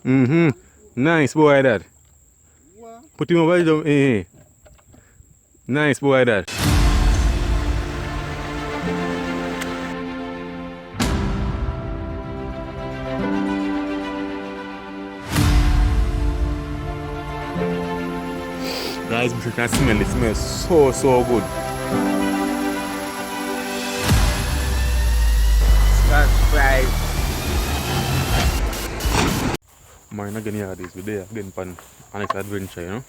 Nice boy that. Put him over there. Hey. Nice boy that. Guys, you can smell it. It smells so good. Subscribe. Man, again here this video again pan an next adventure, you know.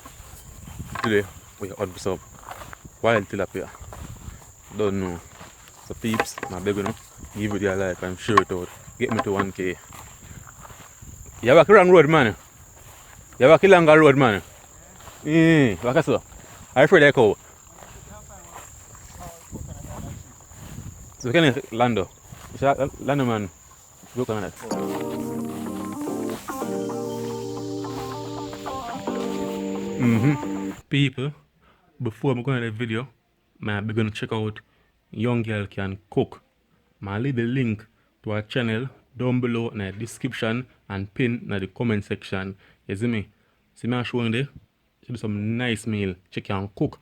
Today we are on some wild tilapia. Don't know. So peeps, my baby, you know, give it a like and share it out. Get me to 1K. You walk wrong road, man. You walk longer road, man. Walk so. I'm afraid I go. So we can land. Land, man. Look on that. People, before I'm going to the video, I'm going to check out Young Girl Can Cook. I'll leave the link to our channel down below in the description and pin in the comment section. You see me? See me showing there? She do some nice meal. She can cook.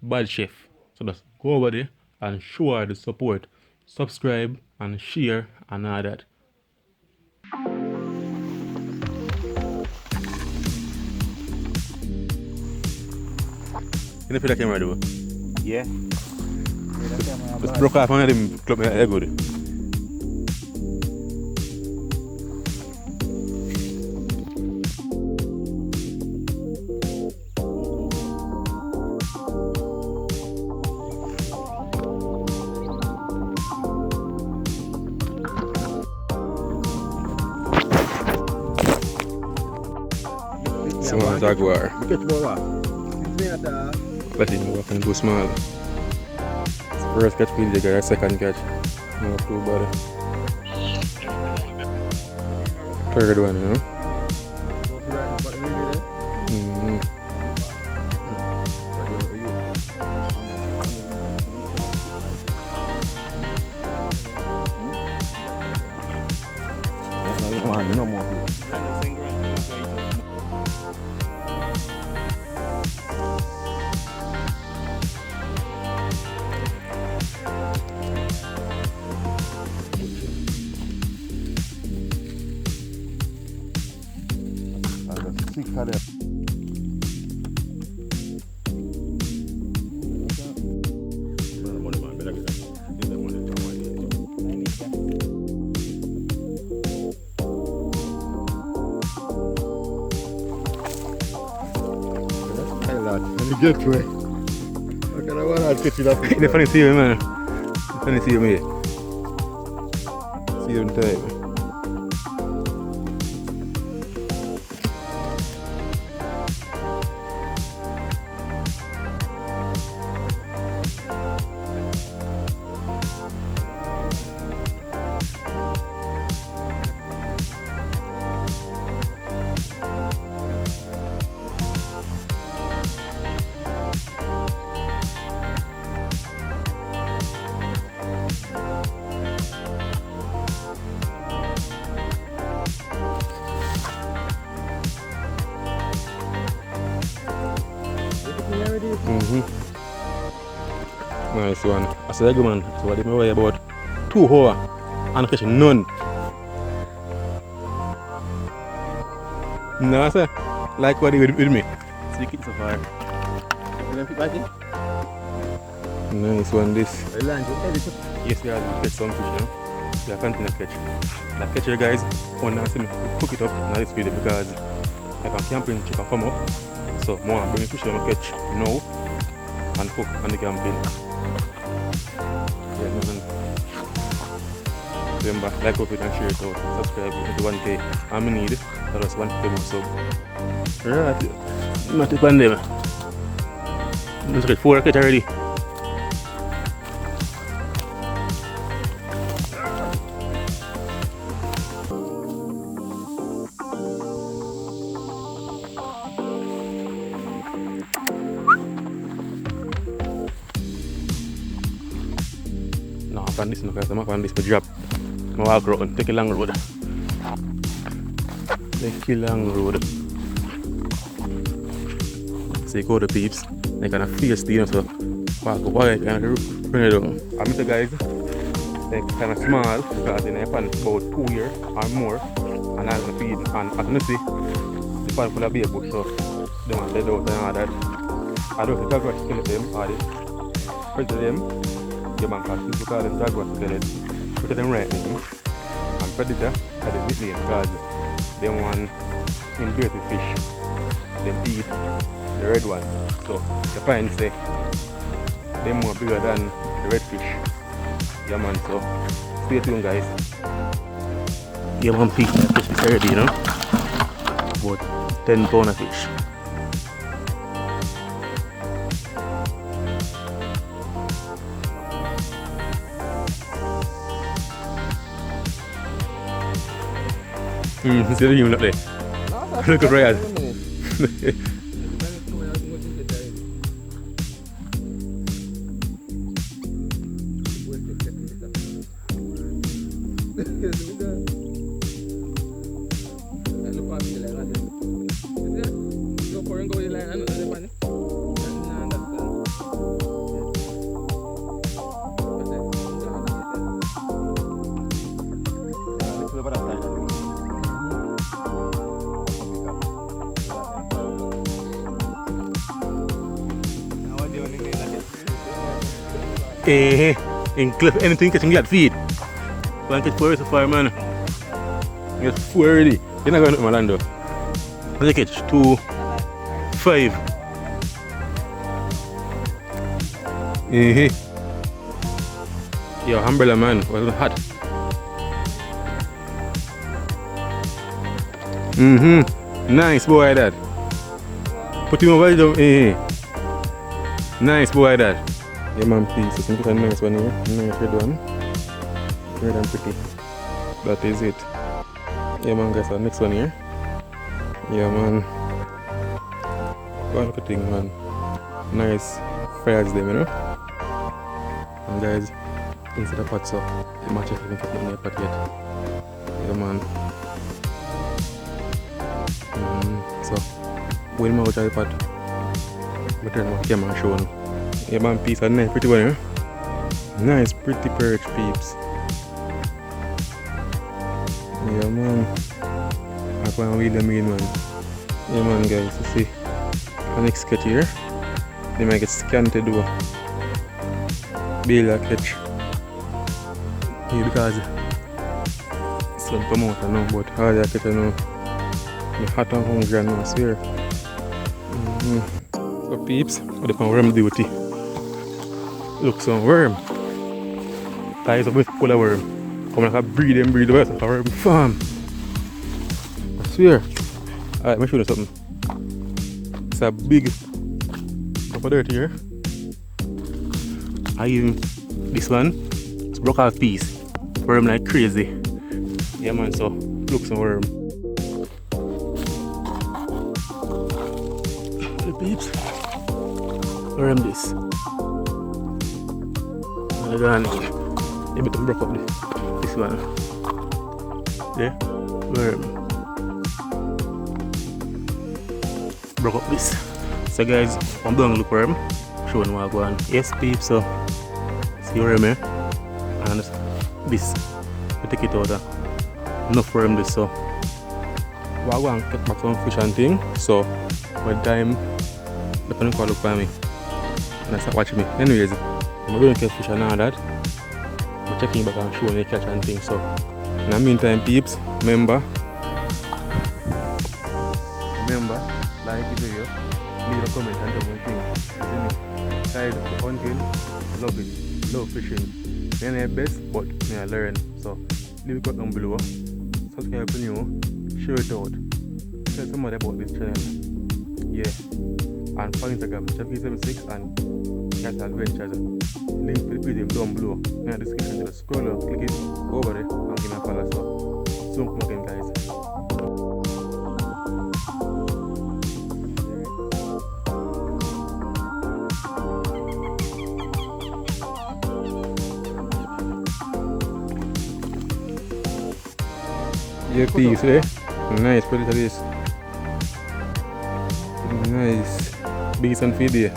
Bad chef. So just go over there and show her the support. Subscribe and share and all that. You know feel the camera do? Yeah. Just broke off one of them club me good. Small Jaguar. Let's see, we can go small. First catch with the guy, second catch. Not too bad. Third one, you know? No more. Sick of them. Get way. I can't want to catch it up. It's funny to see you, man. It's funny to see you, mate. See you in time. Nice one. I said, good man. So I did me about 2 hours and catch none. No, I said, like what you with me. So you keep so far. Nice one, this. Yes, we have catch some fish, you know. We are continuing to catch. Like catch you guys, when I see me cook it up in this video because I can camping, she can come up. So more I'm bringing fish to catch now and cook on the camping. Yeah, man. Remember, like up it and share it out. Subscribe to 1K. I'm need it. That was 1K sub. Right. Not the pandemic. Let's get 4 catch already. No, I found this no guys, I found this for drop. I walk around, take a long road. the Killang Road. So you go to peeps, they kind of face the, you know, so walk away kind of bring it down. I meet the guys, they're kind of small because they're about 2 years or more, and I'm feed. And as you see, the pan full of beer bush, so they want dead out and all that. I don't know if the Jaguar kill them or the predator them. The man can people call them Jaguar skillet, put them right in. And predator are the nickname because they want invasive fish. They eat the red one. So the find say they're more bigger than the red fish. Yeah man, so stay tuned guys. Yeah man, fish is already, you know. About 10 pounds of fish. See the human up there. Look at Ryan. Anything catching glad feed. One catch 4 so far, man. Get 4 already. You're not going to Malando. Let's catch 2, 5. Yo, umbrella man, was hot. Nice boy that. Put him over there. Nice boy that. Yeah man, please, it's a nice one here. Nice red one. Red and pretty. That is it. Yeah man guys, the next one here. Yeah man. Go and look at thing man. Nice fries them, you know. And guys, inside the pot so the match if you can get in the pot yet. Yeah man. So when I'm out of the pot, I turn my camera and show them. Yeah man, piece of nice pretty one, eh? Nice pretty perch peeps. Yeah man, I can't wheel them in man. Yeah man guys, you see the next catch here. They might get scanned to do bail a catch. Yeah, because sun come out now, but all that catch now I'm hot and hungry and I swear. So peeps, what if I'm worm duty? Look some worm. Ties up with full of worm. Come like a breed the rest of a worm farm. I swear. Alright, let me show you something. It's a big cup of dirt here. I even this one, it's broke off piece. Worm like crazy. Yeah man, so look some worm. The peeps. Worm this. And then maybe to broke up this one. There, worm. Broke up this. So guys, I'm going to look worm. Showing what I go on. Yes peeps, so see worm here. And this, we take it out of enough worm this, so we're going to get back some fish and thing. So by the time the person can look for me and start watching me. Anyways, I'm going to catch fish and all that. I'm checking back and showing the catch and things. So in the meantime peeps, remember like the video, leave a comment and tell me things. Guys, hunting, love it, love fishing. I'm not best, but I learn. So leave a comment down below, subscribe to new, share it out, tell somebody about this channel. Yeah, and follow Instagram, Chef76 and Cat Adventures. Link to the video down below in the description. Just scroll up, click it over there and give me a follow. So soon come again guys. Yeah, peace, eh? Nice, put it at this. Nice. Big and feed here.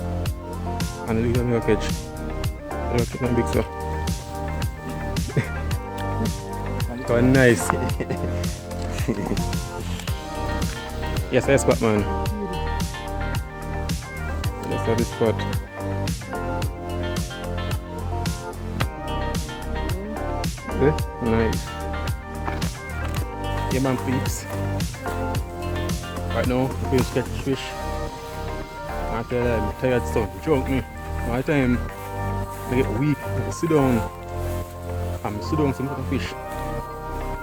And look at me catch. Look at my big so. Oh, nice. Yes, I spot man. Yes, I spot. Okay, nice. Yeah man peeps. Right now, I'm going to catch fish. I tell you, I'm tired so drunk me. My time I get weak, I sit down. I'm sit down some fish.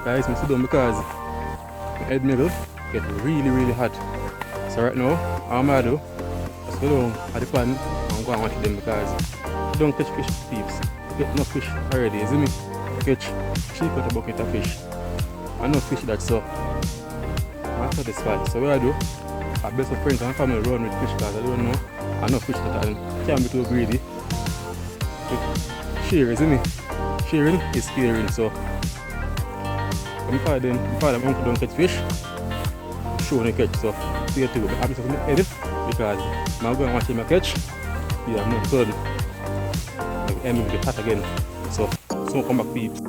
Guys, I sit down because my head middle get really hot. So right now, all I'm going to do is sit down at the pan and go and watch them because I don't catch fish peeps. I get enough fish already, you see me? I catch 3 quarter bucket of fish. I know fish that's so I'm satisfied. So what I do, I best of friends and family run with fish because I don't know. I know fish that I can't be too greedy. Sharing, isn't it? Sharing is caring. So if I uncle don't catch fish, show them catch. So stay tuned. I'm just going to edit because I'm going to watch him catch. Yeah, I'm not fun. I'm going to get hot again. So soon come back peeps.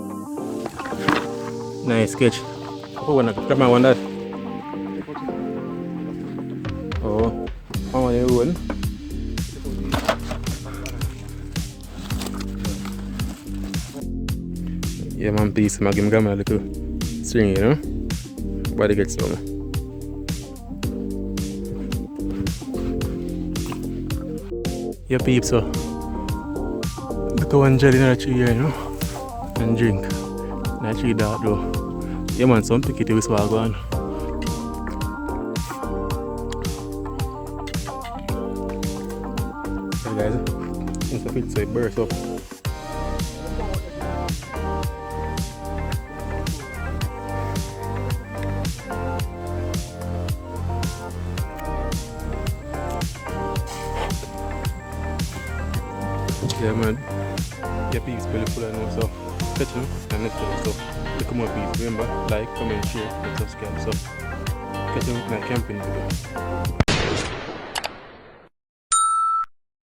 Nice catch. Oh, when I grab my one that. Oh, how are you doing? Yeah man, please, I'm giving a little string, you know? Body gets some. Yeah peeps, so look at one jelly in the tree here, you know? And drink. That tree dark though. Yeah man, some pick it with swag on. So guys, it's a bit so it bursts up. Yeah man, your piece belly full of now, so catch them and next time. So look more piece, remember, like, comment, share and subscribe. So catch them with my camping video.